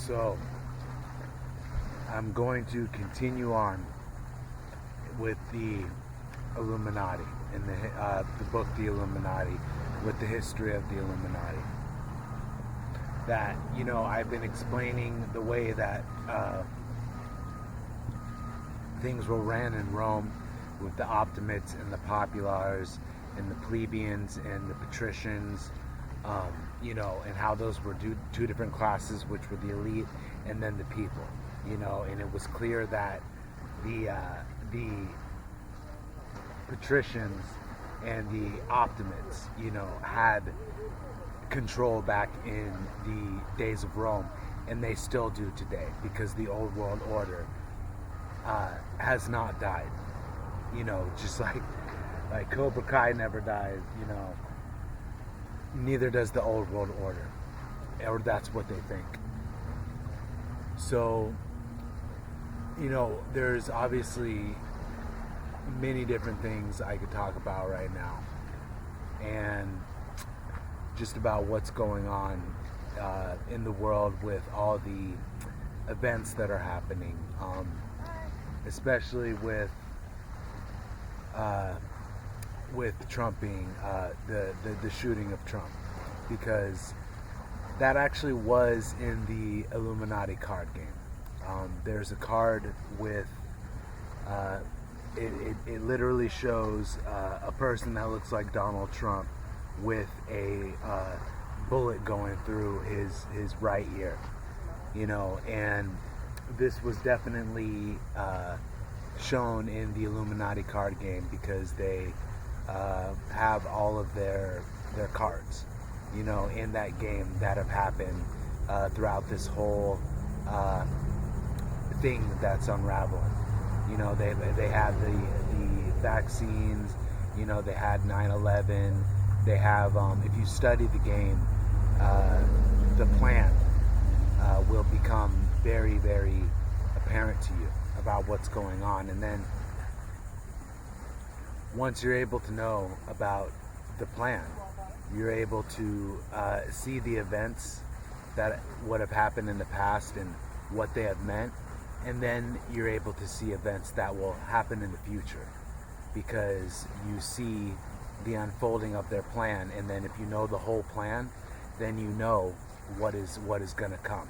So, I'm going to continue on with the Illuminati and the book The Illuminati, with the history of the Illuminati. That, I've been explaining the way that things were ran in Rome with the optimates and the populars and the plebeians and the patricians, and how those were two different classes, which were the elite and then the people, and it was clear that the patricians and the optimates, had control back in the days of Rome, and they still do today, because the old world order has not died. Just like Cobra Kai never dies, neither does the old world order, or that's what they think. So, there's obviously many different things I could talk about right now, and just about what's going on in the world with all the events that are happening, especially with Trump being the shooting of Trump, because that actually was in the Illuminati card game. There's a card with it literally shows a person that looks like Donald Trump with a bullet going through his right ear, and this was definitely shown in the Illuminati card game, because they have all of their cards, in that game that have happened throughout this whole thing that's unraveling. They had the vaccines, they had 9/11. They have, if you study the game, the plan will become very, very apparent to you about what's going on. And then once you're able to know about the plan, you're able to see the events that would have happened in the past and what they have meant, and then you're able to see events that will happen in the future, because you see the unfolding of their plan. And then if you know the whole plan, then you know what is going to come.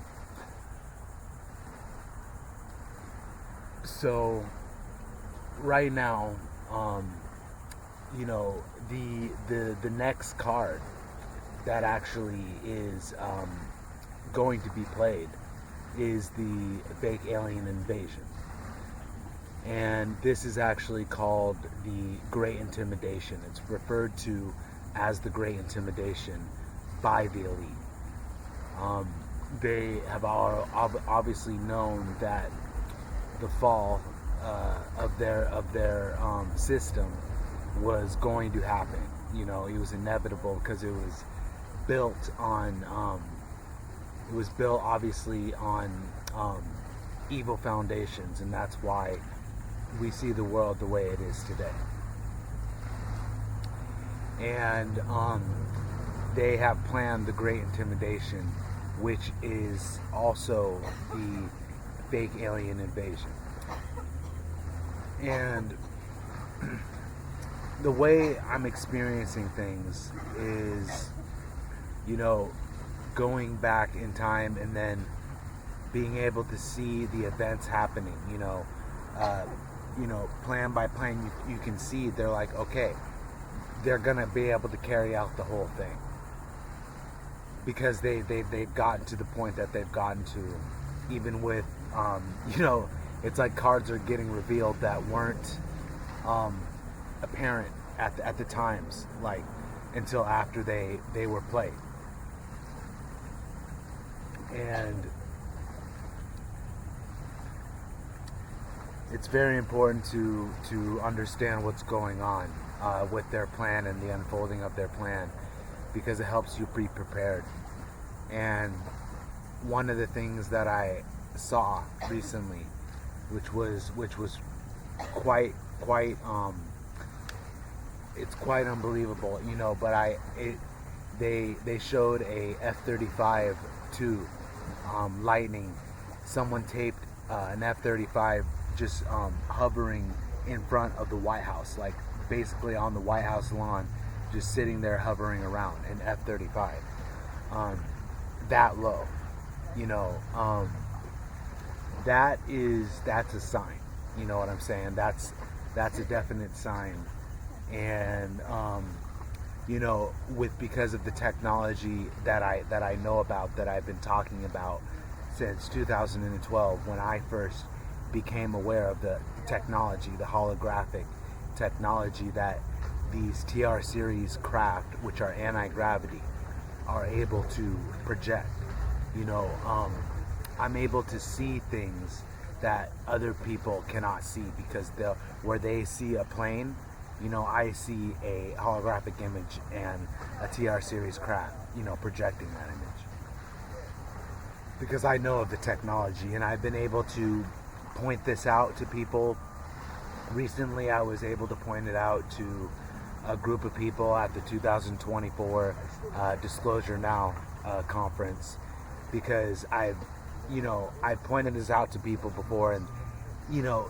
So right now, the next card that actually is going to be played is the fake alien invasion. And this is actually called the Great Intimidation. It's referred to as the Great Intimidation by the elite. They have all obviously known that the fall of their system was going to happen. It was inevitable, because it was built on obviously on evil foundations, and that's why we see the world the way it is today. And they have planned the Great Intimidation, which is also the fake alien invasion. And the way I'm experiencing things is, going back in time and then being able to see the events happening, plan by plan. You can see they're like, okay, they're gonna be able to carry out the whole thing, because they've gotten to the point that they've gotten to, even with it's like cards are getting revealed that weren't apparent at the times, like until after they were played. And it's very important to understand what's going on with their plan and the unfolding of their plan, because it helps you be prepared. And one of the things that I saw recently, which was quite it's quite unbelievable, but they showed a F-35 II lightning, someone taped an F-35 just hovering in front of the White House, like basically on the White House lawn, just sitting there hovering around, an F-35, that low, you know, that's a sign. You know what I'm saying? That's a definite sign. And you know, because of the technology that I know about, that I've been talking about since 2012, when I first became aware of the technology, the holographic technology that these TR series craft, which are anti-gravity, are able to project. You know, I'm able to see things that other people cannot see, because where they see a plane, you know, I see a holographic image and a TR series craft, you know, projecting that image. Because I know of the technology, and I've been able to point this out to people. Recently, I was able to point it out to a group of people at the 2024 Disclosure Now conference, because I've pointed this out to people before, and you know,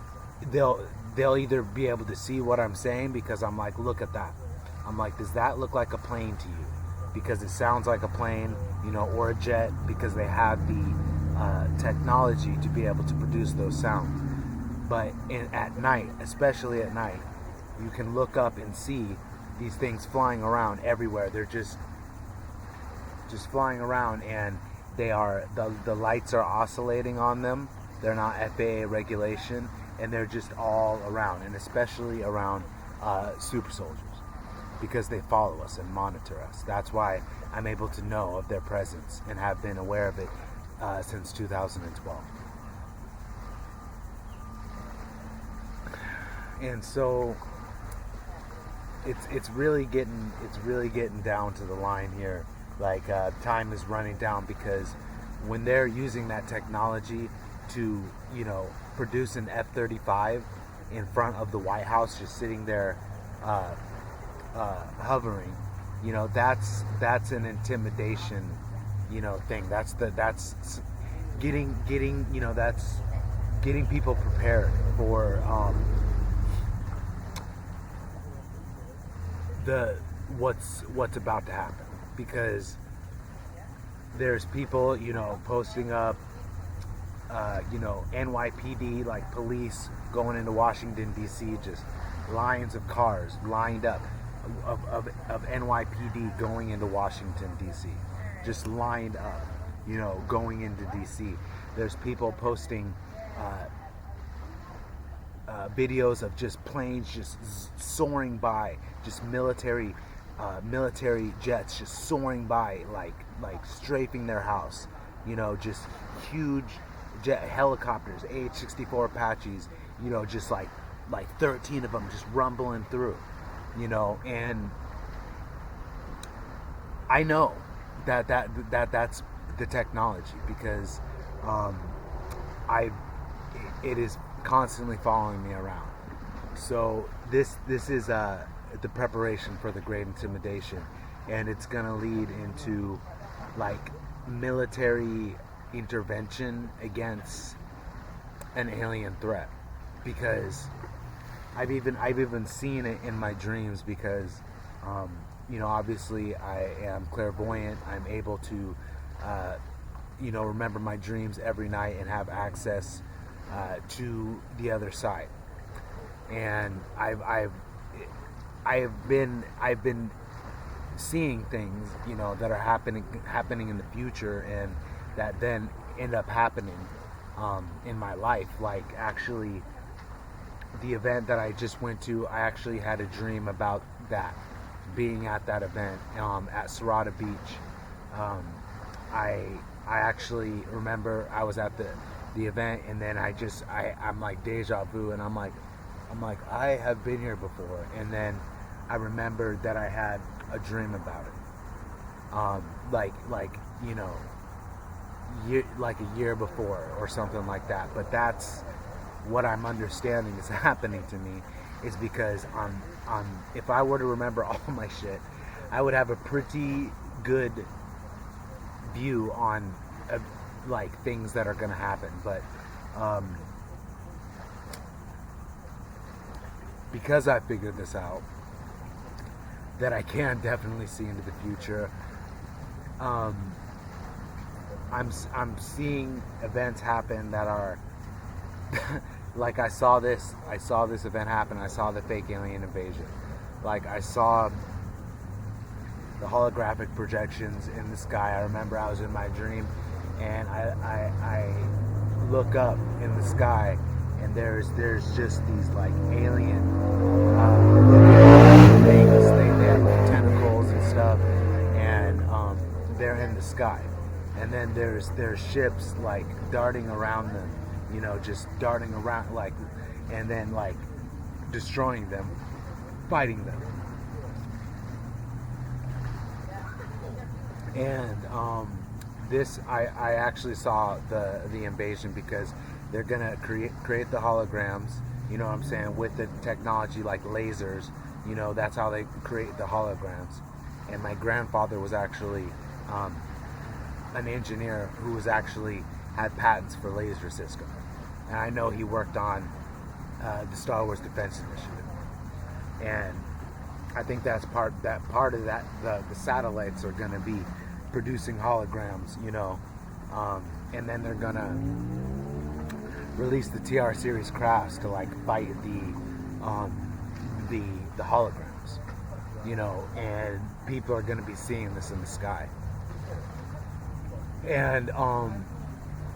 they'll either be able to see what I'm saying, because I'm like, look at that. I'm like, does that look like a plane to you? Because it sounds like a plane, you know, or a jet, because they have the technology to be able to produce those sounds. But at night, especially at night, you can look up and see these things flying around everywhere. They're just flying around, and they are, the lights are oscillating on them. They're not FAA regulation, and they're just all around, and especially around super soldiers, because they follow us and monitor us. That's why I'm able to know of their presence and have been aware of it since 2012. And so it's really getting down to the line here. Like time is running down, because when they're using that technology to, you know, produce an F-35 in front of the White House, just sitting there hovering, you know, that's an intimidation, you know, thing. That's getting you know, that's getting people prepared for what's about to happen, because there's people, you know, posting up, you know, NYPD, like police going into Washington D.C., just lines of cars lined up of NYPD going into Washington D.C., just lined up, you know, going into D.C. There's people posting videos of just planes just soaring by, just military jets just soaring by, like strafing their house, you know, just huge jet helicopters, AH-64 Apaches, you know, just like 13 of them just rumbling through, you know. And I know that's the technology, because it is constantly following me around. So this is the preparation for the Great Intimidation, and it's gonna lead into like military intervention against an alien threat, because I've even seen it in my dreams, because you know, obviously I am clairvoyant. I'm able to you know, remember my dreams every night and have access to the other side. And I've been seeing things, you know, that are happening in the future, and that then end up happening in my life. Like, actually, the event that I just went to, I actually had a dream about that, being at that event at Serrata Beach. I actually remember I was at the event, and then I'm like deja vu, and I'm like I have been here before. And then I remembered that I had a dream about it, like you know, like a year before or something like that. But that's what I'm understanding is happening to me, is because if I were to remember all my shit, I would have a pretty good view on like things that are going to happen, but because I figured this out, that I can definitely see into the future. I'm seeing events happen that are like I saw this event happen. I saw the fake alien invasion. Like I saw the holographic projections in the sky. I remember I was in my dream, and I look up in the sky, and there's just these like alien things. They have like tentacles and stuff, and they're in the sky. And then there's ships like darting around them, you know, just darting around, like, and then like destroying them, fighting them. And this I actually saw the invasion, because they're gonna create the holograms, you know what I'm saying, with the technology like lasers, you know, that's how they create the holograms. And my grandfather was actually an engineer who was actually had patents for laser system, and I know he worked on the Star Wars Defense Initiative. And I think that's part of that the satellites are going to be producing holograms, you know, and then they're going to release the TR series crafts to like fight the holograms, you know, and people are going to be seeing this in the sky. And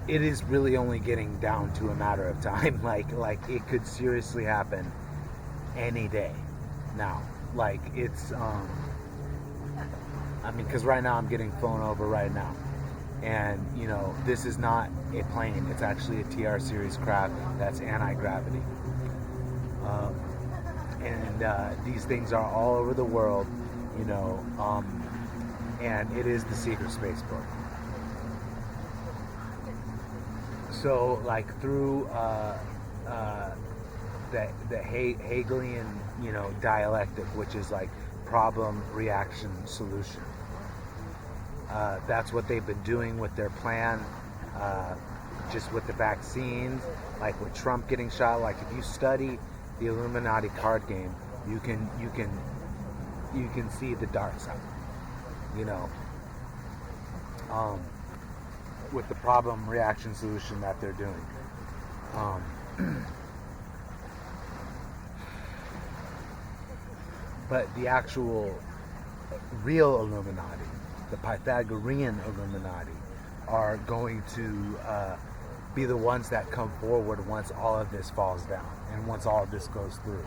it is really only getting down to a matter of time. Like it could seriously happen any day now. Like it's I mean, because right now I'm getting flown over right now, and you know, this is not a plane, it's actually a TR series craft that's anti-gravity. And these things are all over the world, you know, and it is the secret space program. So, like through the Hegelian, you know, dialectic, which is like problem, reaction, solution. That's what they've been doing with their plan, just with the vaccines, like with Trump getting shot. Like if you study the Illuminati card game, you can see the dark side, you know. With the problem, reaction, solution that they're doing. But the actual real Illuminati, the Pythagorean Illuminati, are going to be the ones that come forward once all of this falls down and once all of this goes through.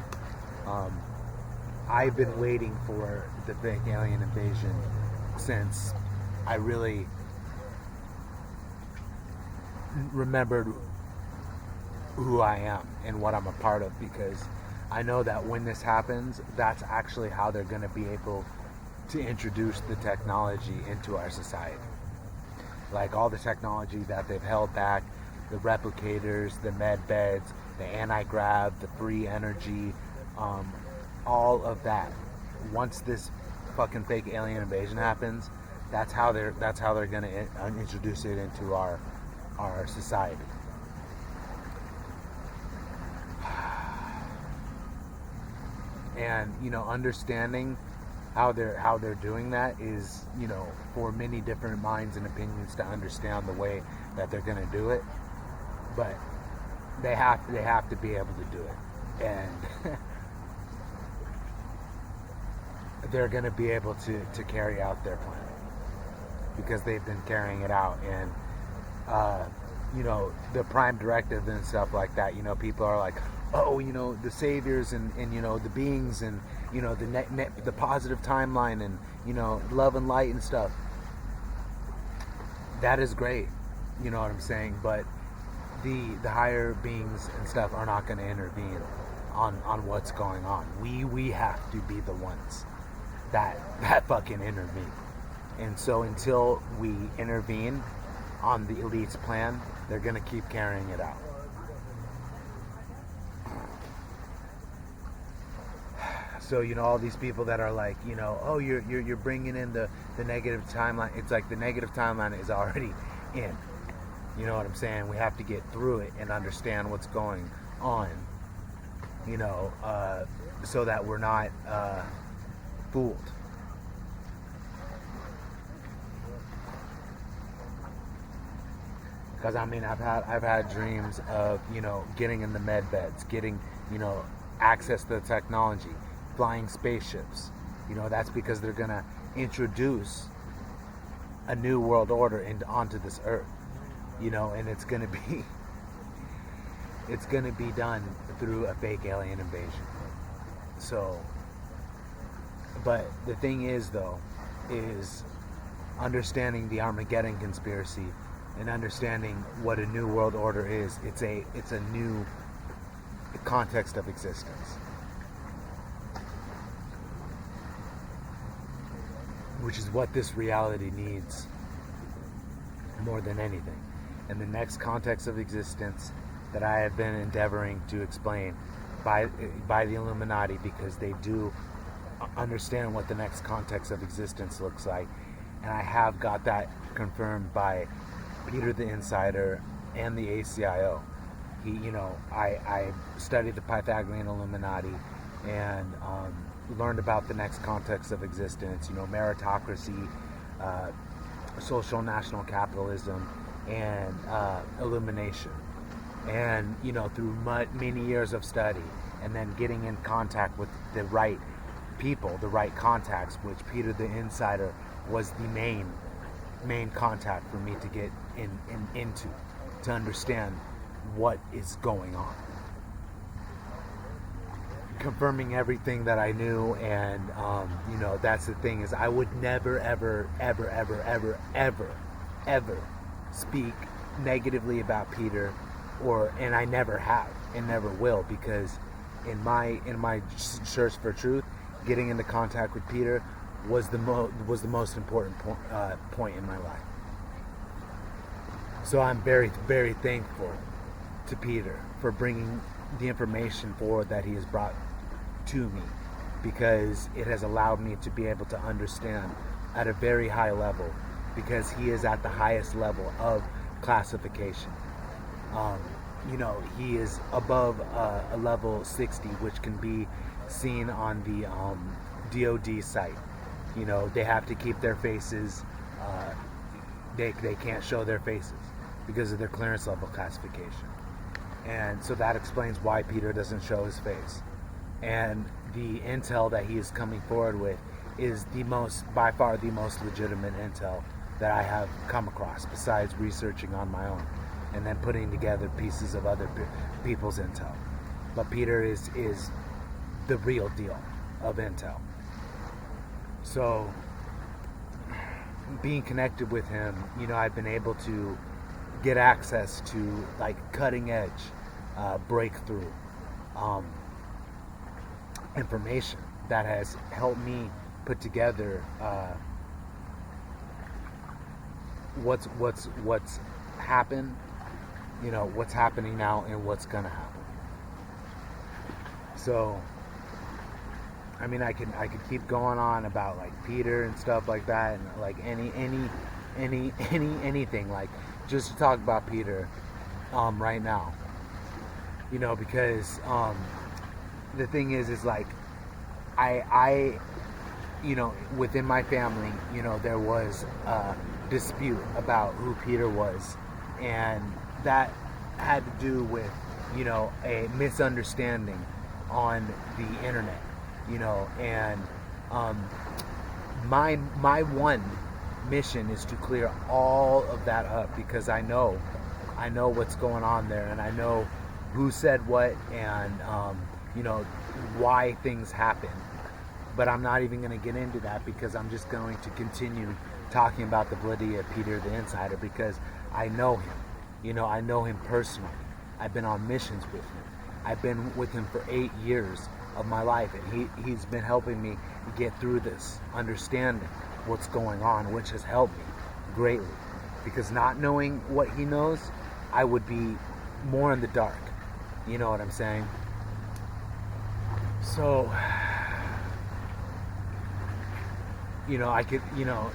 I've been waiting for the big alien invasion since I really remembered who I am and what I'm a part of, because I know that when this happens, that's actually how they're going to be able to introduce the technology into our society. Like all the technology that they've held back, the replicators, the med beds, the anti-grav, the free energy, all of that. Once this fucking fake alien invasion happens, that's how they're going to introduce it into our society. And you know, understanding how they're doing that is, you know, for many different minds and opinions to understand the way that they're going to do it, but they have to be able to do it, and they're going to be able to carry out their plan, because they've been carrying it out. And you know, the prime directive and stuff like that, you know, people are like, oh, you know, the saviors and you know, the beings, and you know, the positive timeline, and you know, love and light and stuff. That is great, you know what I'm saying, but the higher beings and stuff are not going to intervene on what's going on. We have to be the ones that fucking intervene. And so until we intervene on the elite's plan, they're going to keep carrying it out. So, you know, all these people that are like, you know, oh, you're bringing in the negative timeline. It's like the negative timeline is already in. You know what I'm saying? We have to get through it and understand what's going on, you know, so that we're not fooled. Because I mean, I've had dreams of, you know, getting in the med beds, getting, you know, access to the technology, flying spaceships. You know, that's because they're gonna introduce a new world order onto this earth. You know, and it's gonna be done through a fake alien invasion. So, but the thing is, though, is understanding the Armageddon conspiracy and understanding what a new world order is. It's a new context of existence, which is what this reality needs more than anything. And the next context of existence that I have been endeavoring to explain by the Illuminati, because they do understand what the next context of existence looks like, and I have got that confirmed by Peter the Insider and the ACIO. He, you know, I studied the Pythagorean Illuminati and learned about the next context of existence. You know, meritocracy, social national capitalism, and illumination. And, you know, through many years of study and then getting in contact with the right people, the right contacts, which Peter the Insider was the main contact for me to get into, to understand what is going on. Confirming everything that I knew, and you know, that's the thing, is I would never ever speak negatively about Peter, and I never have and never will, because in my search for truth, getting into contact with Peter was the most important point in my life. So I'm very, very thankful to Peter for bringing the information forward that he has brought to me, because it has allowed me to be able to understand at a very high level, because he is at the highest level of classification. You know, he is above a level 60, which can be seen on the DoD site. You know, they have to keep their faces, they can't show their faces because of their clearance level classification. And so that explains why Peter doesn't show his face. And the intel that he is coming forward with is by far the most legitimate intel that I have come across, besides researching on my own and then putting together pieces of other people's intel. But Peter is the real deal of intel. So being connected with him, you know, I've been able to get access to like cutting edge breakthrough information that has helped me put together what's happened, you know, what's happening now and what's gonna happen. So I mean, I could keep going on about like Peter and stuff like that, and like anything, like just to talk about Peter right now, you know, because the thing is like I you know, within my family, you know, there was a dispute about who Peter was, and that had to do with, you know, a misunderstanding on the internet, you know, and my one mission is to clear all of that up, because I know what's going on there, and I know who said what, and you know, why things happen. But I'm not even going to get into that, because I'm just going to continue talking about the validity of Peter the Insider, because I know him. You know, I know him personally. I've been on missions with him. I've been with him for 8 years of my life, and he's been helping me get through this, understanding what's going on, which has helped me greatly. Because not knowing what he knows, I would be more in the dark. You know what I'm saying? So, you know, I could, you know,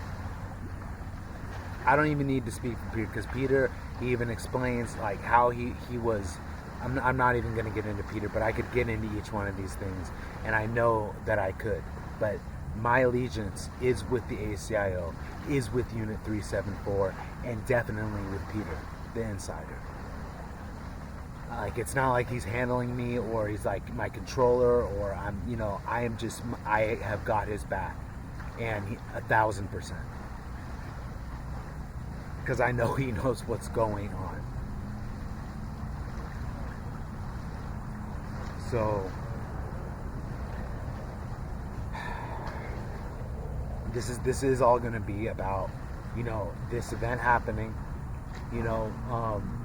I don't even need to speak for Peter, because Peter, he even explains like how he was. I'm not even going to get into Peter, but I could get into each one of these things, and I know that I could. But my allegiance is with the ACIO, is with Unit 374, and definitely with Peter, the insider. Like, it's not like he's handling me, or he's like my controller, or I have got his back, and 1,000%. Because I know he knows what's going on. So this is all going to be about, this event happening,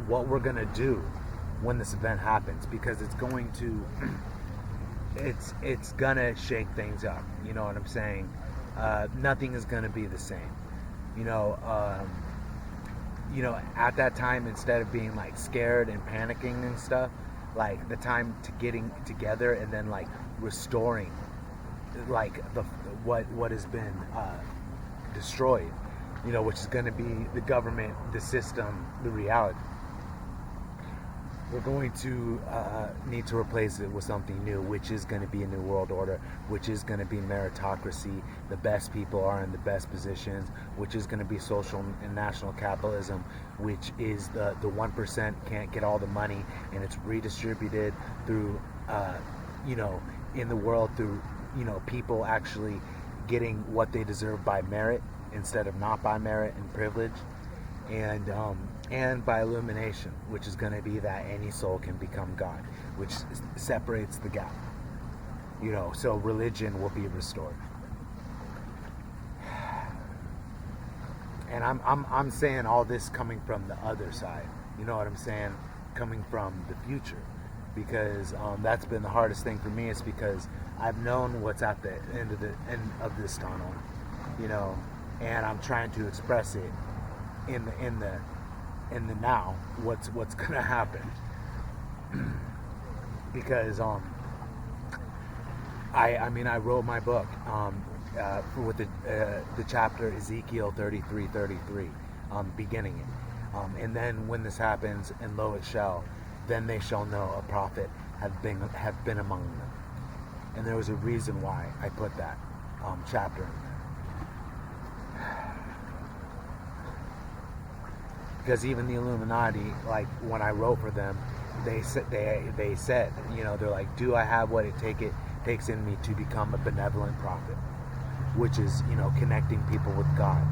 what we're going to do when this event happens, because it's going to it's gonna shake things up. You know what I'm saying? Nothing is going to be the same. At that time, instead of being like scared and panicking and stuff, like the time to getting together and then like restoring like what has been destroyed, which is going to be the government, the system, the reality. We're going to need to replace it with something new, which is going to be a new world order, which is going to be meritocracy. The best people are in the best positions, which is going to be social and national capitalism, which is the 1% can't get all the money, and it's redistributed through, in the world through, people actually getting what they deserve by merit instead of not by merit and privilege. And by illumination, which is going to be that any soul can become God, which separates the gap. So religion will be restored. And I'm saying all this coming from the other side. You know what I'm saying? Coming from the future, because that's been the hardest thing for me. Is because I've known what's at the end of this tunnel, and I'm trying to express it in the now, what's gonna happen. Because I wrote my book with the chapter Ezekiel 33:33, beginning it, and then when this happens, and lo it shall, then they shall know a prophet have been among them. And there was a reason why I put that chapter in there. Because even the Illuminati, like when I wrote for them, they said, they're like, do I have what it takes in me to become a benevolent prophet, which is, connecting people with God,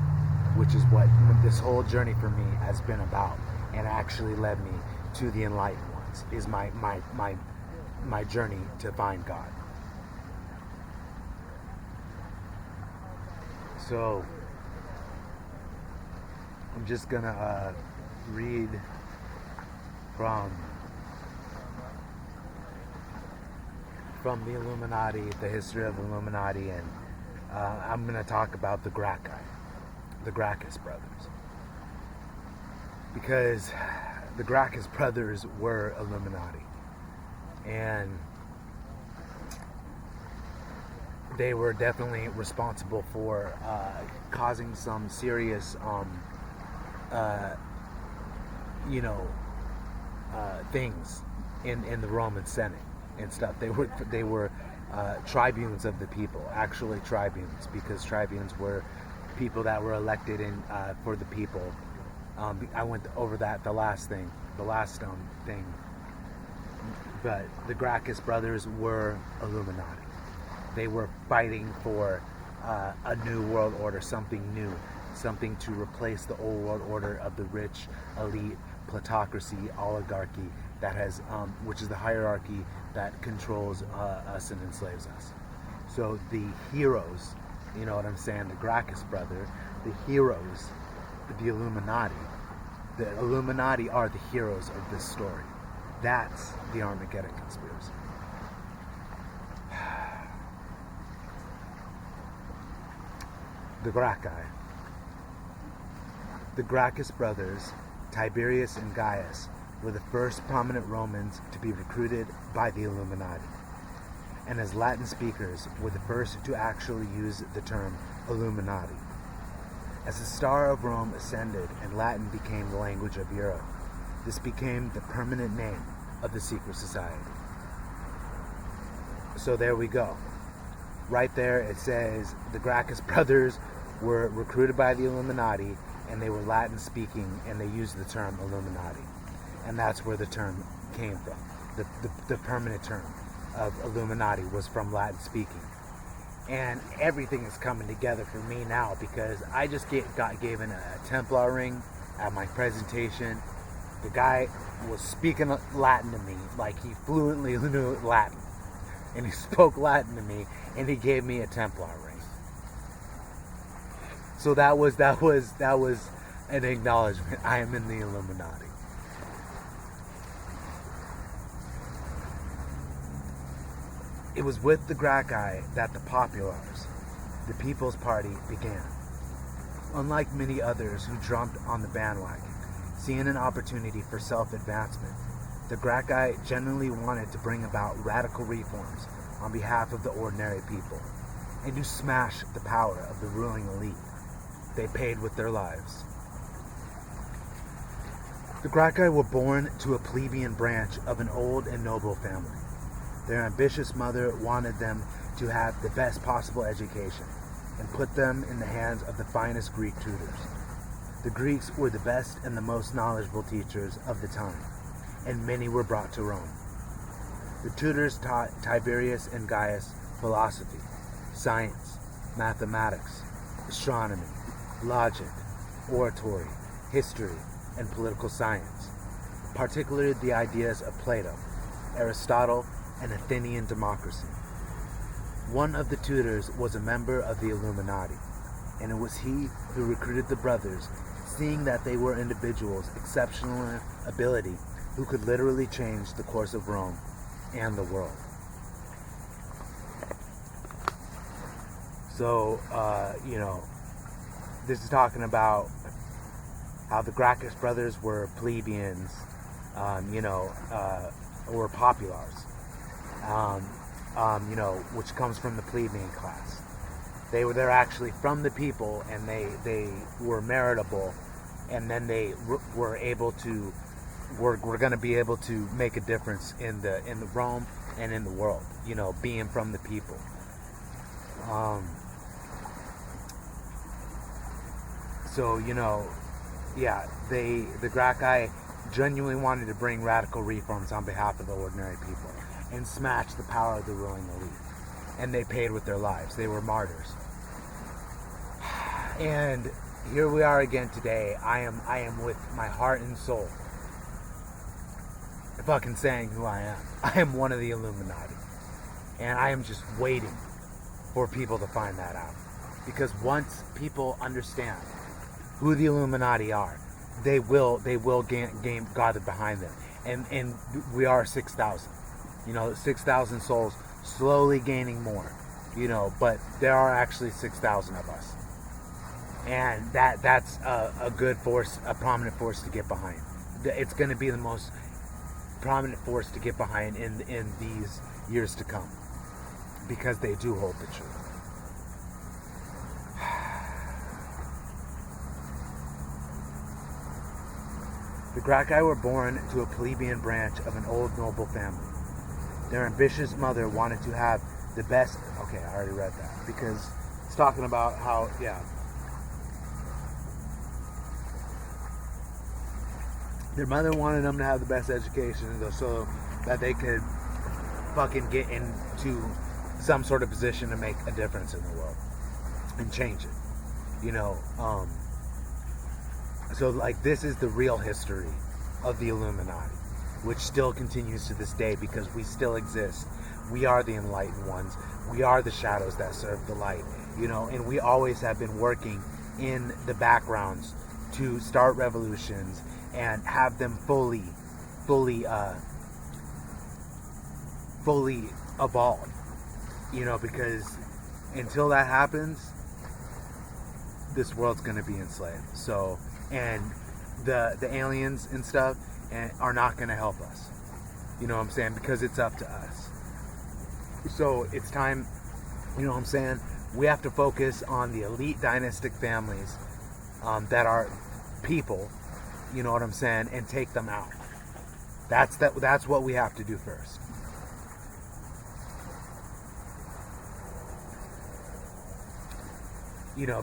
which is what this whole journey for me has been about, and actually led me to the enlightened ones, is my journey to find God. So I'm just gonna read from the Illuminati, the history of the Illuminati, and I'm gonna talk about the Gracchi, the Gracchus brothers, because the Gracchus brothers were Illuminati, and they were definitely responsible for causing some serious things in the Roman Senate and stuff. They were tribunes of the people, actually tribunes, because tribunes were people that were elected in for the people. I went over that the last thing, but the Gracchus brothers were Illuminati. They were fighting for a new world order, something new, something to replace the old world order of the rich, elite, plutocracy, oligarchy that has, which is the hierarchy that controls us and enslaves us. So the heroes, you know what I'm saying, the Gracchus brother, the heroes, the Illuminati are the heroes of this story. That's the Armageddon conspiracy. The Gracchi. The Gracchus brothers, Tiberius and Gaius, were the first prominent Romans to be recruited by the Illuminati, and as Latin speakers were the first to actually use the term Illuminati. As the star of Rome ascended and Latin became the language of Europe, this became the permanent name of the secret society. So there we go. Right there it says the Gracchus brothers were recruited by the Illuminati, and they were Latin speaking, and they used the term Illuminati. And that's where the term came from. The permanent term of Illuminati was from Latin speaking. And everything is coming together for me now, because I just got given a Templar ring at my presentation. The guy was speaking Latin to me, like he fluently knew Latin. And he spoke Latin to me, and he gave me a Templar ring. So that was an acknowledgement. I am in the Illuminati. It was with the Gracchi that the Populars, the People's Party, began. Unlike many others who jumped on the bandwagon, seeing an opportunity for self-advancement, the Gracchi genuinely wanted to bring about radical reforms on behalf of the ordinary people, and to smash the power of the ruling elite. They paid with their lives. The Gracchi were born to a plebeian branch of an old and noble family. Their ambitious mother wanted them to have the best possible education and put them in the hands of the finest Greek tutors. The Greeks were the best and the most knowledgeable teachers of the time, and many were brought to Rome. The tutors taught Tiberius and Gaius philosophy, science, mathematics, astronomy, logic, oratory, history, and political science, particularly the ideas of Plato, Aristotle, and Athenian democracy. One of the tutors was a member of the Illuminati, and it was he who recruited the brothers, seeing that they were individuals exceptional ability who could literally change the course of Rome and the world. So, this is talking about how the Gracchus brothers were plebeians, or populars, which comes from the plebeian class. They're actually from the people, and they were meritable, and then they were able to, we're going to be able to make a difference in the Rome and in the world, being from the people. The Gracchi genuinely wanted to bring radical reforms on behalf of the ordinary people and smash the power of the ruling elite. And they paid with their lives. They were martyrs. And here we are again today. I am with my heart and soul fucking saying who I am. I am one of the Illuminati. And I am just waiting for people to find that out. Because once people understand who the Illuminati are, they will gain gathered behind them. And we are 6,000. 6,000 souls, slowly gaining more. But there are actually 6,000 of us. And that's a good force, a prominent force to get behind. It's going to be the most prominent force to get behind in these years to come, because they do hold the truth. The Gracchi were born to a plebeian branch of an old noble family. Their ambitious mother wanted to have the best. Okay, I already read that, because it's talking about how, their mother wanted them to have the best education so that they could fucking get into some sort of position to make a difference in the world and change it. So this is the real history of the Illuminati, which still continues to this day, because we still exist. We are the enlightened ones. We are the shadows that serve the light, and we always have been working in the backgrounds to start revolutions and have them fully evolve, because until that happens, this world's going to be enslaved. So, and the aliens and stuff are not going to help us, because it's up to us. So it's time, we have to focus on the elite dynastic families that are people, you know what I'm saying, and take them out. That's what we have to do first.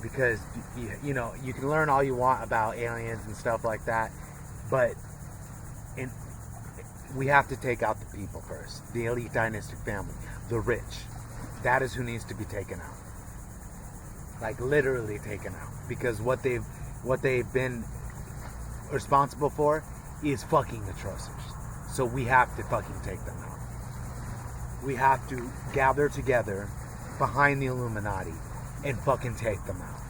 Because you can learn all you want about aliens and stuff like that, but we have to take out the people first. The elite dynastic family, the rich. That is who needs to be taken out. Like literally taken out, because what they've been responsible for is fucking atrocious. So we have to fucking take them out. We have to gather together behind the Illuminati and fucking take them out.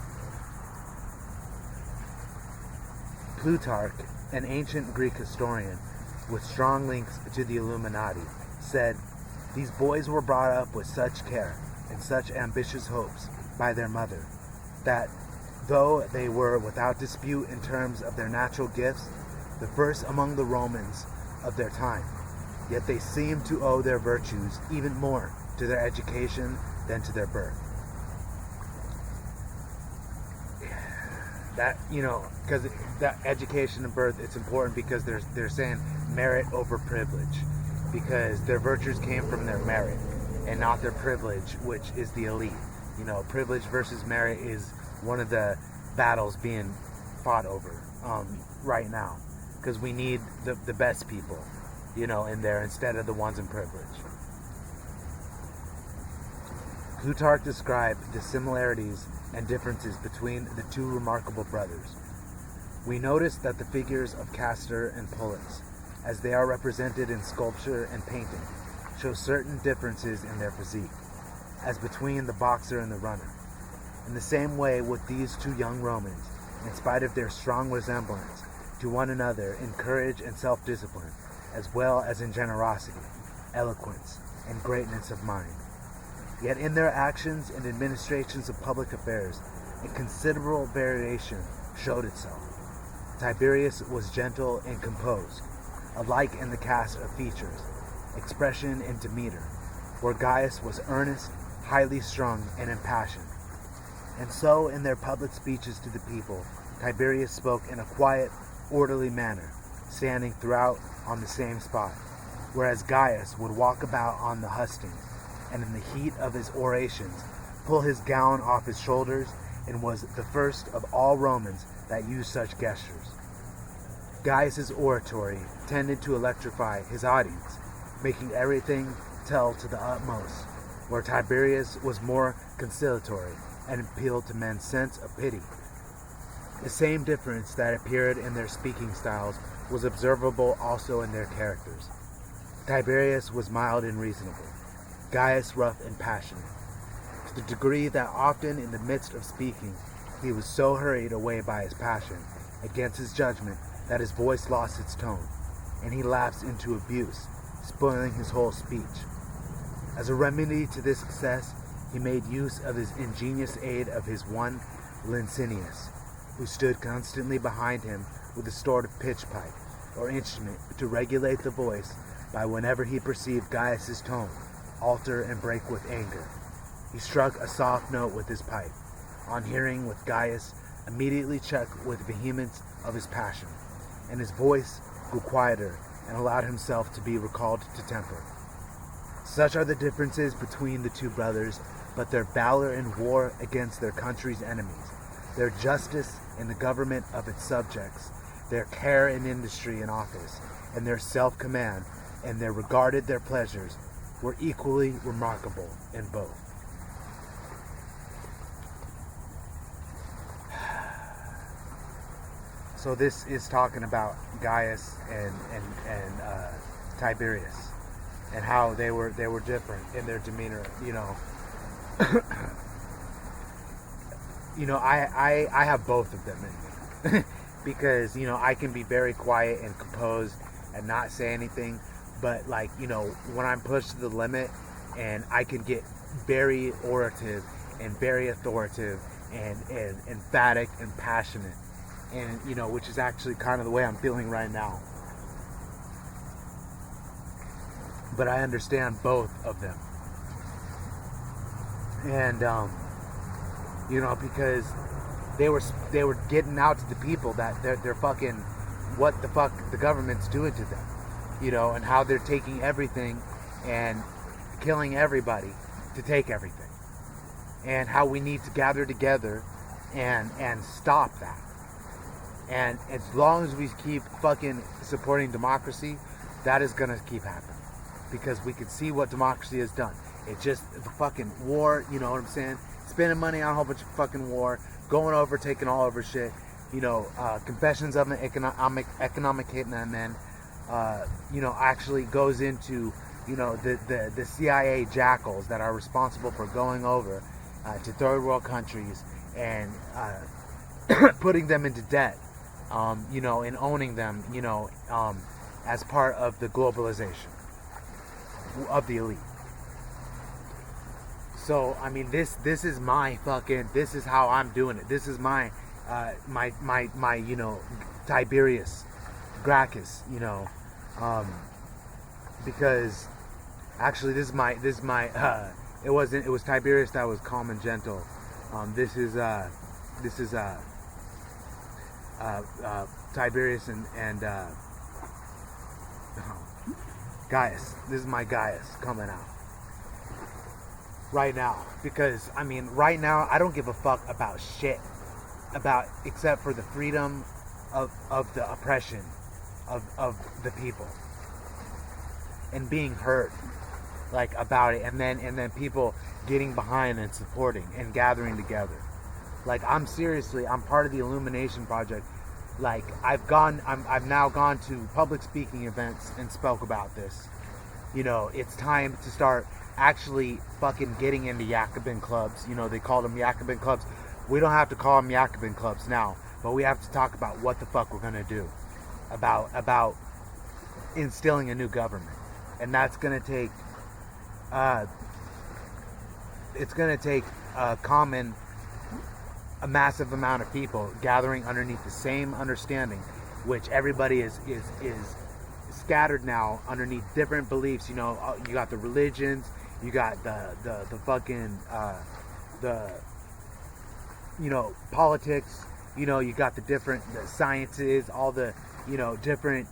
Plutarch, an ancient Greek historian with strong links to the Illuminati, said, "These boys were brought up with such care and such ambitious hopes by their mother, that though they were without dispute in terms of their natural gifts, the first among the Romans of their time, yet they seemed to owe their virtues even more to their education than to their birth." That, because that education and birth, it's important because they're saying merit over privilege, because their virtues came from their merit and not their privilege, which is the elite. Privilege versus merit is one of the battles being fought over right now, because we need the best people, in there instead of the ones in privilege. Plutarch described the similarities and differences between the two remarkable brothers. We notice that the figures of Castor and Pollux, as they are represented in sculpture and painting, show certain differences in their physique, as between the boxer and the runner. In the same way with these two young Romans, in spite of their strong resemblance to one another in courage and self-discipline, as well as in generosity, eloquence, and greatness of mind. Yet in their actions and administrations of public affairs, a considerable variation showed itself. Tiberius was gentle and composed, alike in the cast of features, expression, and demeanor, where Gaius was earnest, highly strung, and impassioned. And so, in their public speeches to the people, Tiberius spoke in a quiet, orderly manner, standing throughout on the same spot, whereas Gaius would walk about on the hustings, and in the heat of his orations, pull his gown off his shoulders, and was the first of all Romans that used such gestures. Gaius's oratory tended to electrify his audience, making everything tell to the utmost, where Tiberius was more conciliatory and appealed to men's sense of pity. The same difference that appeared in their speaking styles was observable also in their characters. Tiberius was mild and reasonable, Gaius rough and passionate, to the degree that often in the midst of speaking he was so hurried away by his passion against his judgment that his voice lost its tone, and he lapsed into abuse, spoiling his whole speech. As a remedy to this excess, he made use of his ingenious aid of his one Licinius, who stood constantly behind him with a sort of pitch pipe, or instrument, to regulate the voice by whenever he perceived Gaius's tone alter and break with anger. He struck a soft note with his pipe, on hearing with Gaius, immediately checked with vehemence of his passion, and his voice grew quieter and allowed himself to be recalled to temper. Such are the differences between the two brothers, but their valor in war against their country's enemies, their justice in the government of its subjects, their care and industry in office, and their self-command, and their regarded their pleasures, were equally remarkable in both. So this is talking about Gaius and Tiberius, and how they were different in their demeanor. I have both of them in me because I can be very quiet and composed and not say anything, but when I'm pushed to the limit, and I can get very orative and very authoritative and emphatic and passionate, and which is actually kind of the way I'm feeling right now. But I understand both of them, and because they were getting out to the people that they're fucking, what the fuck the government's doing to them, you know, and how they're taking everything and killing everybody to take everything, and how we need to gather together and stop that. And as long as we keep fucking supporting democracy, that is gonna keep happening, because we can see what democracy has done. It's just the fucking war, you know what I'm saying? Spending money on a whole bunch of fucking war, going over, taking all over shit, you know, confessions of an economic hitman, you know, actually goes into, you know, the CIA jackals that are responsible for going over to third world countries and putting them into debt, you know, and owning them, you know, as part of the globalization of the elite. So I mean, this is my fucking, this is how I'm doing it. This is my my you know, Tiberius Gracchi, you know, because actually this is my it was Tiberius that was calm and gentle. This is Tiberius and Gaius. This is my Gaius coming out right now, because I mean, right now I don't give a fuck about shit about, except for the freedom of the oppression of the people and being heard, like, about it, and then people getting behind and supporting and gathering together. Like, I'm part of the Illumination project. Like, I've now gone to public speaking events and spoke about this. You know, it's time to start actually fucking getting into Jacobin clubs. You know, they call them Jacobin clubs. We don't have to call them Jacobin clubs now, but we have to talk about what the fuck we're gonna do about instilling a new government. And that's gonna take it's gonna take a massive amount of people gathering underneath the same understanding, which everybody is scattered now underneath different beliefs. You know, you got the religions, you got the fucking the, you know, politics, you know, you got the sciences, all the, you know, different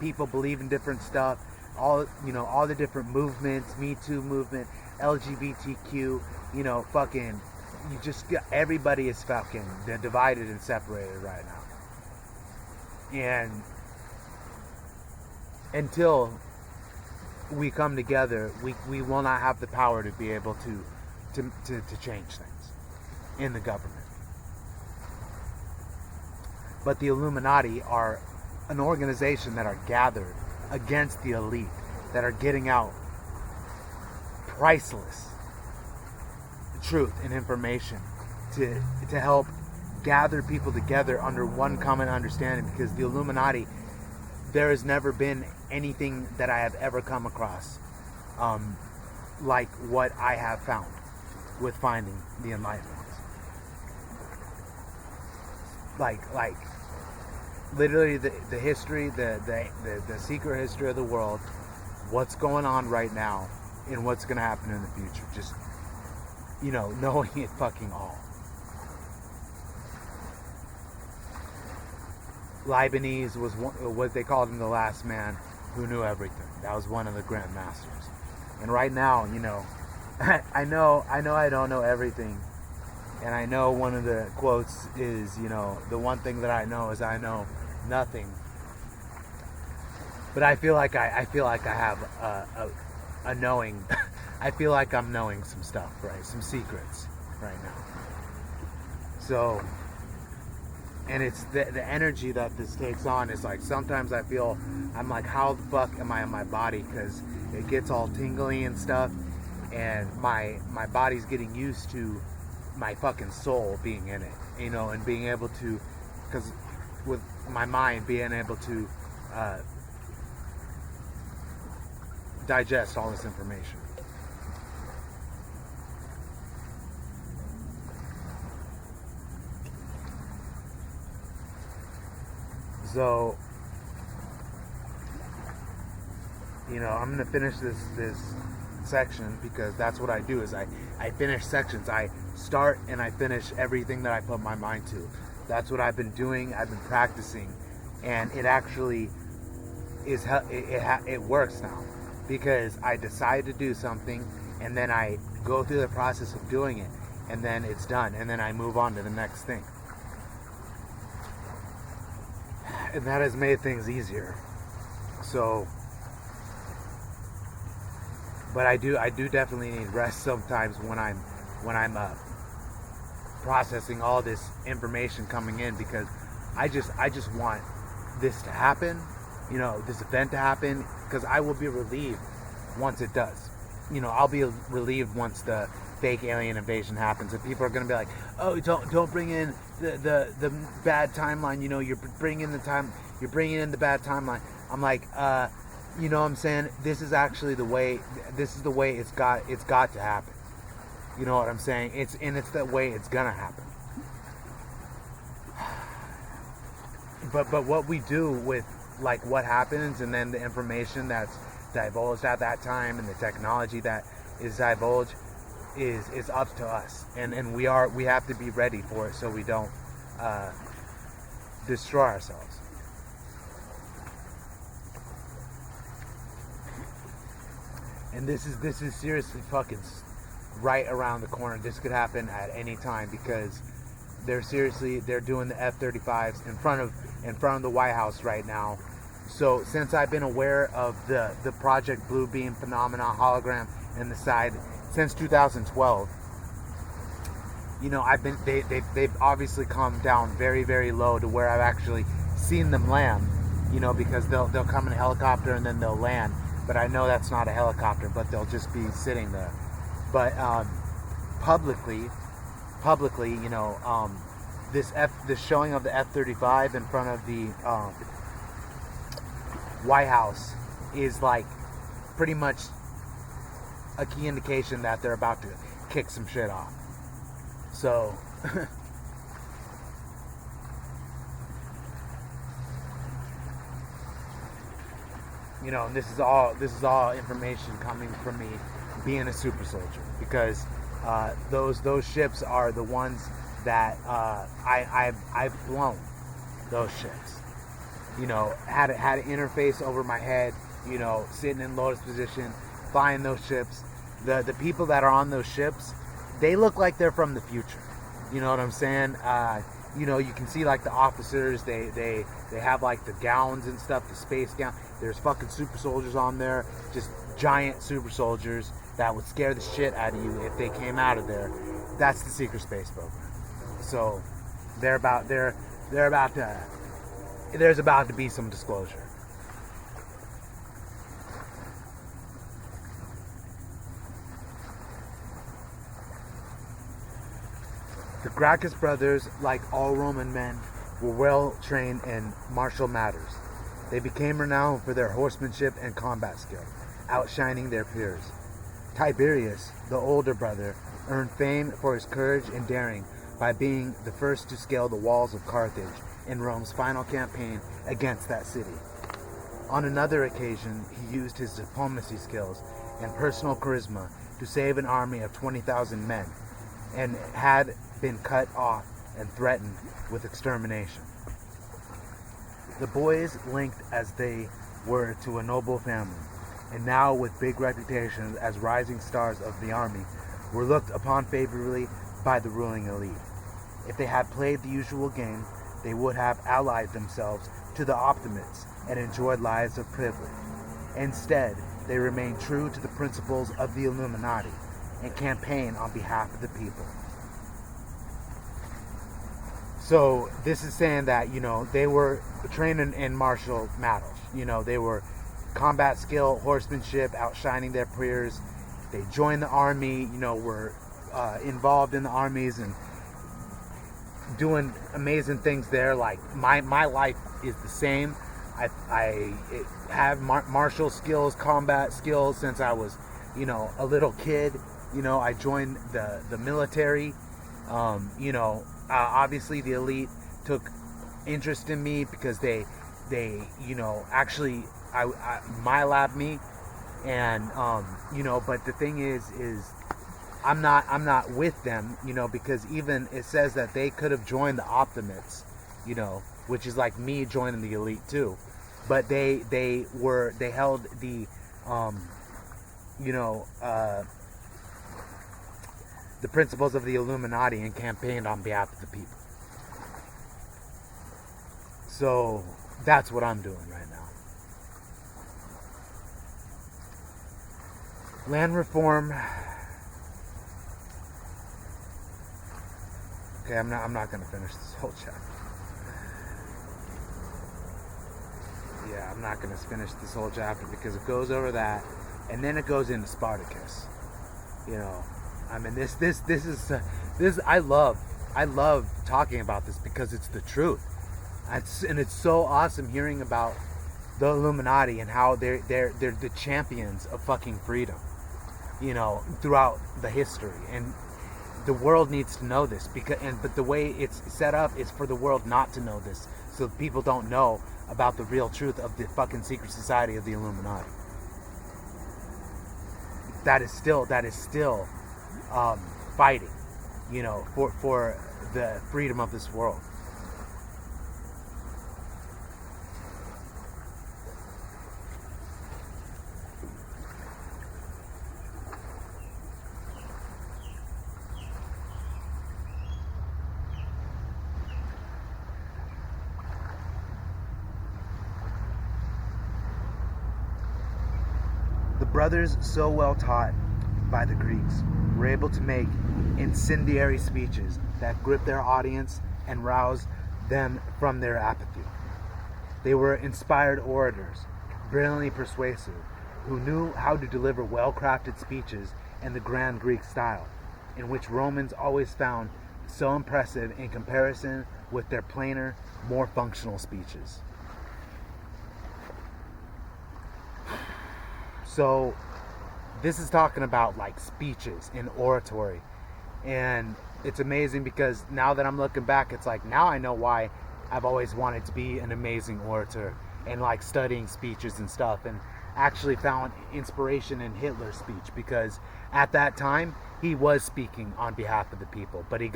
people believe in different stuff, all, you know, all the different movements, Me Too movement, LGBTQ, you know, fucking, you just get, everybody is fucking, they're divided and separated right now. And until we come together, we will not have the power to be able to change things in the government. But the Illuminati are an organization that are gathered against the elite, that are getting out priceless truth and information to help gather people together under one common understanding. Because the Illuminati, there has never been anything that I have ever come across like what I have found with finding the Enlightened Ones. Like literally the history, the secret history of the world, what's going on right now, and what's going to happen in the future. Just, you know, knowing it fucking all. Leibniz was what they called him, the last man who knew everything. That was one of the Grand Masters. And right now, you know, I know I don't know everything. And I know one of the quotes is, you know, the one thing that I know is I know nothing. But I feel like I have a knowing. I feel like I'm knowing some stuff, right? Some secrets right now. So, and it's the energy that this takes on is like, sometimes I feel, I'm like, how the fuck am I in my body? Because it gets all tingly and stuff, and my body's getting used to my fucking soul being in it, you know, and being able to, because with my mind being able to digest all this information. So, you know, I'm gonna finish this section, because that's what I do, is I finish sections. I start and I finish everything that I put my mind to. That's what I've been doing. I've been practicing, and it actually it works now, because I decide to do something, and then I go through the process of doing it, and then it's done, and then I move on to the next thing. And that has made things easier. So, but I do definitely need rest sometimes when I'm processing all this information coming in, because I just want this to happen, this event to happen, because I will be relieved once it does. I'll be relieved once the fake alien invasion happens, and people are going to be like, oh, don't bring in the bad timeline, you're bringing in the bad timeline. I'm like, what I'm saying, this is actually the way it's got to happen. You know what I'm saying? It's the way it's gonna happen. But what we do with like what happens, and then the information that's divulged at that time, and the technology that is divulged, is up to us, and we have to be ready for it, so we don't destroy ourselves. And this is seriously fucking right around the corner. This could happen at any time, because they're doing the F-35s in front of the White House right now. So since I've been aware of the Project Blue Beam phenomenon, hologram in the side, since 2012, they've obviously come down very, very low to where I've actually seen them land, because they'll come in a helicopter and then they'll land. But I know that's not a helicopter, but they'll just be sitting there. But publicly, this showing of the F-35 in front of the White House is like pretty much a key indication that they're about to kick some shit off. So this is all information coming from me being a super soldier, because those ships are the ones that I've flown. Those ships, had an interface over my head, sitting in lotus position, flying those ships. The people that are on those ships, they look like they're from the future. You know what I'm saying? You can see like the officers, they have like the gowns and stuff, the space gown. There's fucking super soldiers on there, just giant super soldiers that would scare the shit out of you if they came out of there. That's the secret space program. So there's about to be some disclosure. The Gracchi brothers, like all Roman men, were well trained in martial matters. They became renowned for their horsemanship and combat skill, outshining their peers. Tiberius, the older brother, earned fame for his courage and daring by being the first to scale the walls of Carthage in Rome's final campaign against that city. On another occasion, he used his diplomacy skills and personal charisma to save an army of 20,000 men, and had been cut off and threatened with extermination. The boys, linked as they were to a noble family, and now with big reputations as rising stars of the army, were looked upon favorably by the ruling elite. If they had played the usual game, they would have allied themselves to the optimates and enjoyed lives of privilege. Instead, they remained true to the principles of the Illuminati and campaigned on behalf of the people. So this is saying that, they were trained in martial matters. They were combat skill, horsemanship, outshining their peers. They joined the army, were involved in the armies and doing amazing things there. Like my life is the same. I have martial skills, combat skills since I was, a little kid. I joined the military. Obviously the elite took interest in me because they actually I my lab me And but the thing is I'm not with them, because even it says that they could have joined the Optimates, which is like me joining the elite too, but they held the principles of the Illuminati and campaigned on behalf of the people. So that's what I'm doing right now. Land reform. Okay, I'm not gonna finish this whole chapter. Yeah, I'm not gonna finish this whole chapter because it goes over that, and then it goes into Spartacus. I mean, this is I love talking about this because it's the truth. And it's so awesome hearing about the Illuminati and how they're the champions of fucking freedom, throughout the history. And the world needs to know this but the way it's set up is for the world not to know this, so people don't know about the real truth of the fucking secret society of the Illuminati. That is still fighting, for the freedom of this world. The brothers, so well taught by the Greeks, were able to make incendiary speeches that grip their audience and rouse them from their apathy. They were inspired orators, brilliantly persuasive, who knew how to deliver well-crafted speeches in the grand Greek style, in which Romans always found so impressive in comparison with their plainer, more functional speeches. So this is talking about like speeches and oratory, and it's amazing because now that I'm looking back, it's like now I know why I've always wanted to be an amazing orator and like studying speeches and stuff, and actually found inspiration in Hitler's speech, because at that time he was speaking on behalf of the people, but he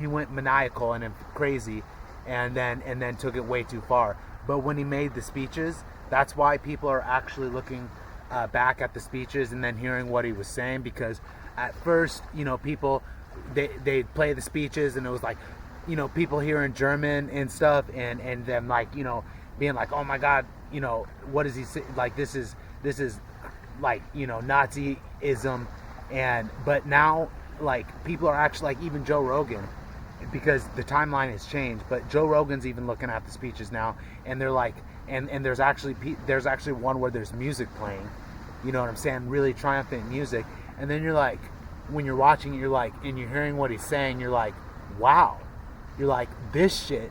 went maniacal and crazy, and then took it way too far. But when he made the speeches, that's why people are actually looking back at the speeches and then hearing what he was saying, because at first, people, they play the speeches and it was like, people hearing German and stuff, and them like, being like, oh my God, what is he say? Like, this is like, Nazism. But now, like, people are actually, like, even Joe Rogan, because the timeline has changed, but Joe Rogan's even looking at the speeches now, and they're like, and there's actually one where there's music playing, you know what I'm saying, really triumphant music, and then you're like, when you're watching it, you're like, and you're hearing what he's saying, you're like, wow, you're like, this shit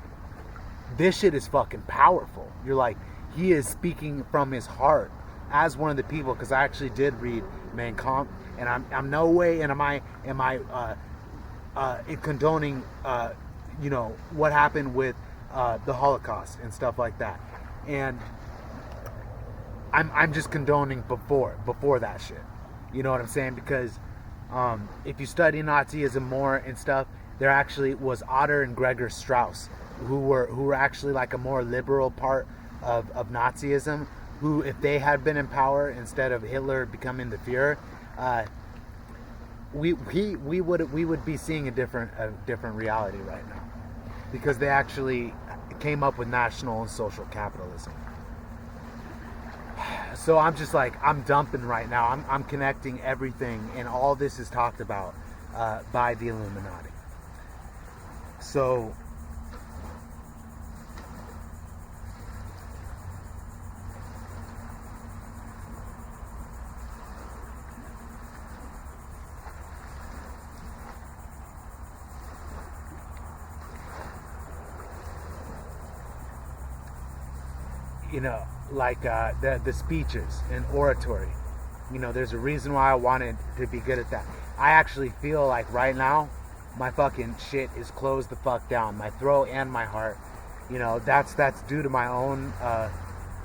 is fucking powerful. You're like, he is speaking from his heart as one of the people, because I actually did read Mein Kampf, and I'm no way, and am I condoning what happened with the Holocaust and stuff like that, and I'm just condoning before that shit, you know what I'm saying, because if you study Nazism more and stuff, there actually was Otto and Gregor Strauss, who were actually like a more liberal part of Nazism, who, if they had been in power instead of Hitler becoming the Führer, we would be seeing a different reality right now, because they actually came up with national and social capitalism. So I'm just like, I'm dumping right now. I'm connecting everything, and all this is talked about by the Illuminati. So the speeches and oratory, there's a reason why I wanted to be good at that. I actually feel like right now my fucking shit is closed the fuck down, my throat and my heart. That's due to my own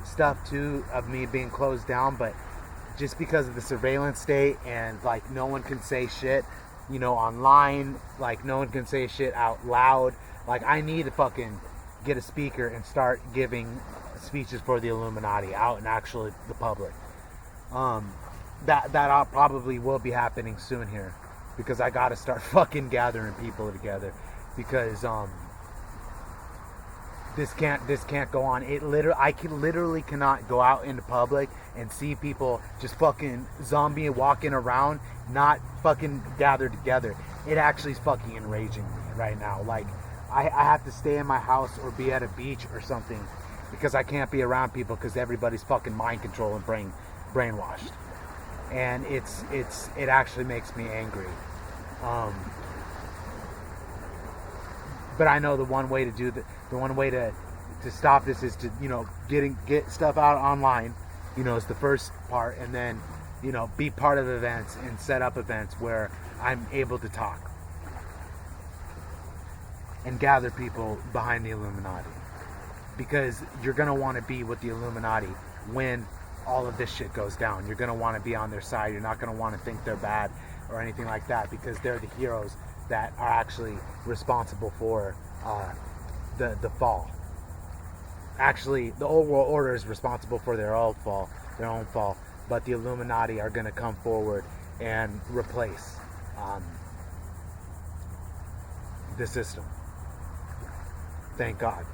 stuff too of me being closed down, but just because of the surveillance state and like no one can say shit, you know, online, like no one can say shit out loud. Like I need to fucking get a speaker and start giving speeches for the Illuminati out in actually the public. That probably will be happening soon here, because I gotta start fucking gathering people together, because this can't go on. I literally cannot go out into public and see people just fucking zombie walking around, not fucking gathered together. It actually is fucking enraging me right now. Like I have to stay in my house or be at a beach or something, because I can't be around people because everybody's fucking mind control and brainwashed. And it actually makes me angry. But I know the one way to do the one way to stop this is to, you know, get stuff out online, you know, is the first part, and then, you know, be part of events and set up events where I'm able to talk and gather people behind the Illuminati, because you're gonna want to be with the Illuminati when all of this shit goes down. You're gonna want to be on their side. You're not gonna want to think they're bad or anything like that, because they're the heroes that are actually responsible for the fall. Actually, the old world order is responsible for their own fall, but the Illuminati are going to come forward and replace the system. Thank God.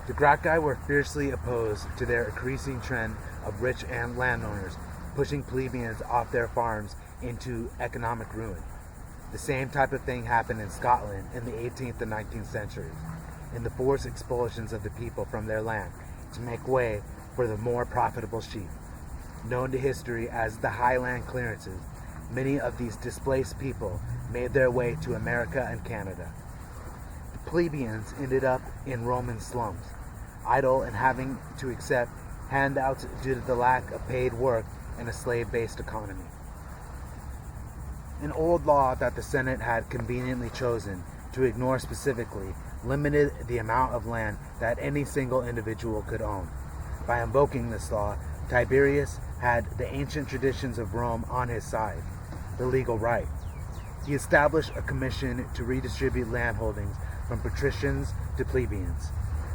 The Gracchi were fiercely opposed to their increasing trend of rich and landowners pushing plebeians off their farms into economic ruin. The same type of thing happened in Scotland in the 18th and 19th centuries, in the forced expulsions of the people from their land to make way for the more profitable sheep. Known to history as the Highland Clearances, many of these displaced people made their way to America and Canada. The plebeians ended up in Roman slums, idle and having to accept handouts due to the lack of paid work in a slave-based economy. An old law that the Senate had conveniently chosen to ignore specifically limited the amount of land that any single individual could own. By invoking this law, Tiberius had the ancient traditions of Rome on his side, the legal right. He established a commission to redistribute land holdings from patricians to plebeians,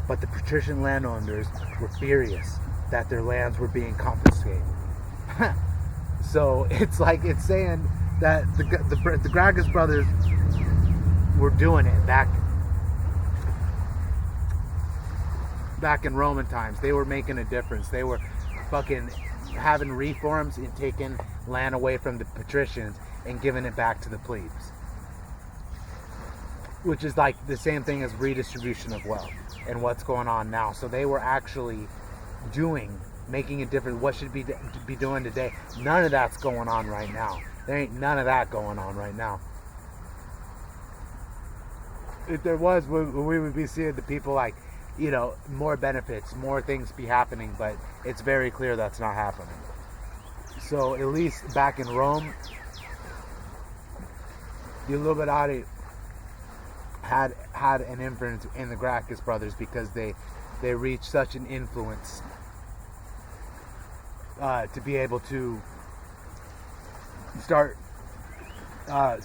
but the patrician landowners were furious that their lands were being confiscated. So it's like it's saying that the Gracchi brothers were doing it back in Roman times. They were making a difference. They were fucking having reforms and taking land away from the patricians and giving it back to the plebes, which is like the same thing as redistribution of wealth and what's going on now. So they were actually making a difference. What should be doing today? None of that's going on right now. There ain't none of that going on right now. If there was, we would be seeing the people like, you know, more benefits, more things be happening, but it's very clear that's not happening. So at least back in Rome, the Illuminati had an influence in the Gracchi brothers, because they reached such an influence to be able to start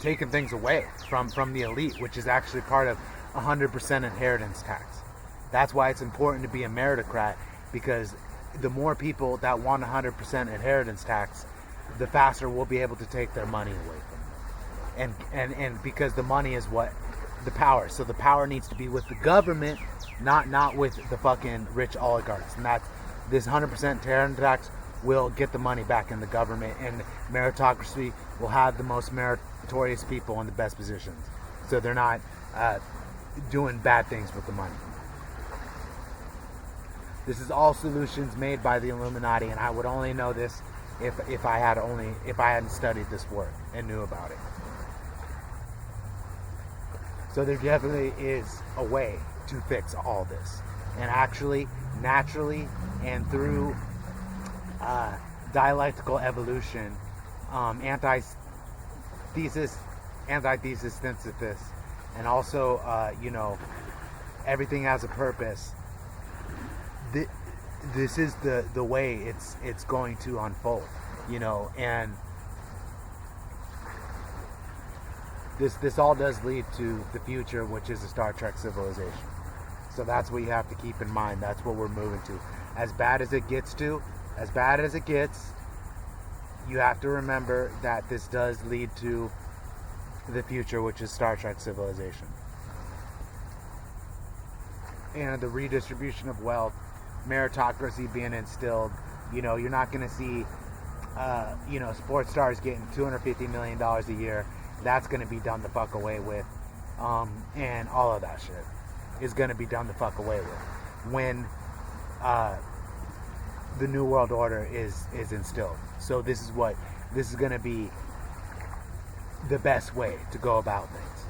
taking things away from the elite, which is actually part of 100% inheritance tax. That's why it's important to be a meritocrat, because the more people that want 100% inheritance tax, the faster we'll be able to take their money away from them. And because the money is what the power. So the power needs to be with the government, not with the fucking rich oligarchs. And that's this 100% inheritance tax will get the money back in the government, and meritocracy will have the most meritorious people in the best positions, so they're not doing bad things with the money. This is all solutions made by the Illuminati, and I would only know this if I hadn't studied this work and knew about it. So there definitely is a way to fix all this, and actually, naturally, and through dialectical evolution, antithesis, synthesis, and also, everything has a purpose. This is the way it's going to unfold, and this all does lead to the future, which is a Star Trek civilization. So that's what you have to keep in mind. That's what we're moving to. As bad as it gets, you have to remember that this does lead to the future, which is Star Trek civilization. And the redistribution of wealth, meritocracy being instilled. You're not going to see, sports stars getting $250 million a year. That's going to be done the fuck away with. And all of that shit is going to be done the fuck away with when the New World Order is instilled. So this is going to be the best way to go about things.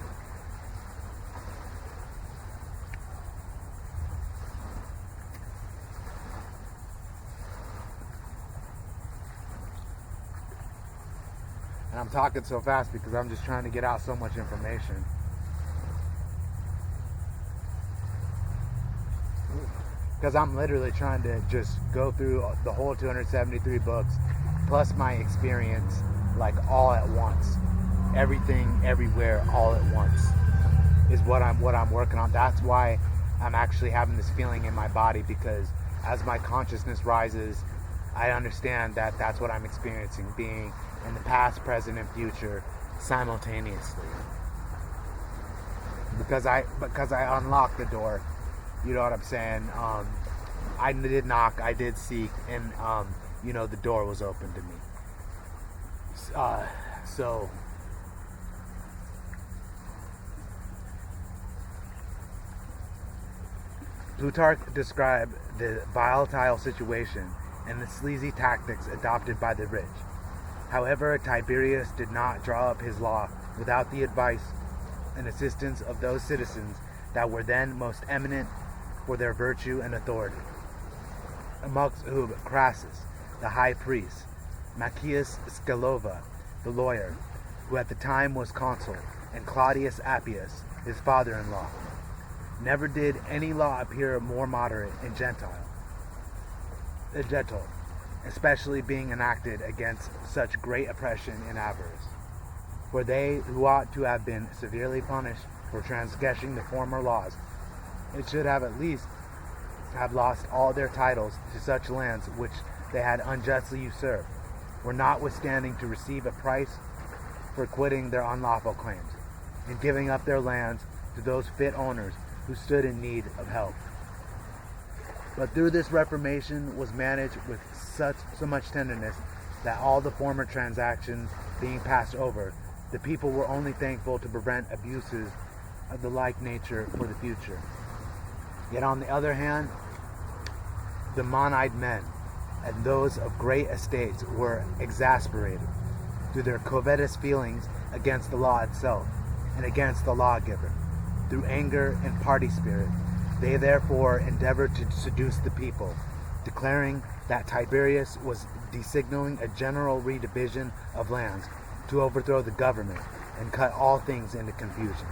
And I'm talking so fast because I'm just trying to get out so much information. Because I'm literally trying to just go through the whole 273 books, plus my experience, like all at once. Everything, everywhere, all at once is what I'm working on. That's why I'm actually having this feeling in my body, because as my consciousness rises, I understand that that's what I'm experiencing, being in the past, present, and future simultaneously. Because I unlocked the door. You know what I'm saying? I did knock, I did seek, and the door was open to me. So Plutarch described the volatile situation and the sleazy tactics adopted by the rich. However, Tiberius did not draw up his law without the advice and assistance of those citizens that were then most eminent for their virtue and authority, amongst whom Crassus, the high priest, Macius Scalova, the lawyer, who at the time was consul, and Claudius Appius, his father-in-law. Never did any law appear more moderate and gentle, especially being enacted against such great oppression and avarice. For they who ought to have been severely punished for transgressing the former laws, it should have at least have lost all their titles to such lands which they had unjustly usurped, were notwithstanding to receive a price for quitting their unlawful claims, and giving up their lands to those fit owners who stood in need of help. But through this reformation was managed with so much tenderness that all the former transactions being passed over, the people were only thankful to prevent abuses of the like nature for the future. Yet on the other hand, the one-eyed men and those of great estates were exasperated through their covetous feelings against the law itself and against the lawgiver. Through anger and party spirit, they therefore endeavored to seduce the people, declaring that Tiberius was designating a general redivision of lands to overthrow the government and cut all things into confusion.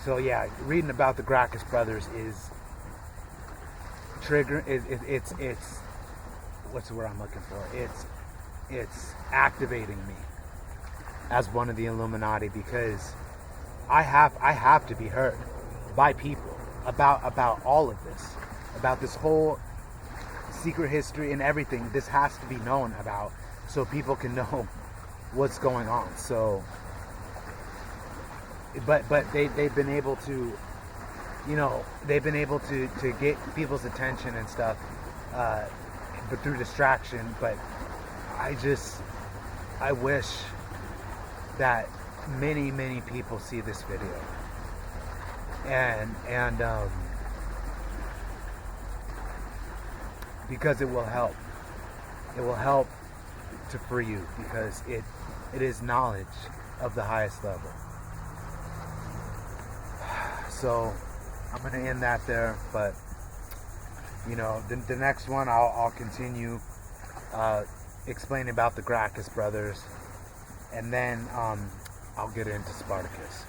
So yeah, reading about the Gracchi brothers is it's what's the word I'm looking for? It's activating me as one of the Illuminati, because I have to be heard by people about all of this, about this whole secret history and everything. This has to be known about so people can know what's going on. So but they've been able to, to get people's attention and stuff, but through distraction. But I wish that many people see this video, and because it will help to free you, because it is knowledge of the highest level. So I'm going to end that there, but the next one I'll continue explaining about the Gracchi brothers and then I'll get into Spartacus.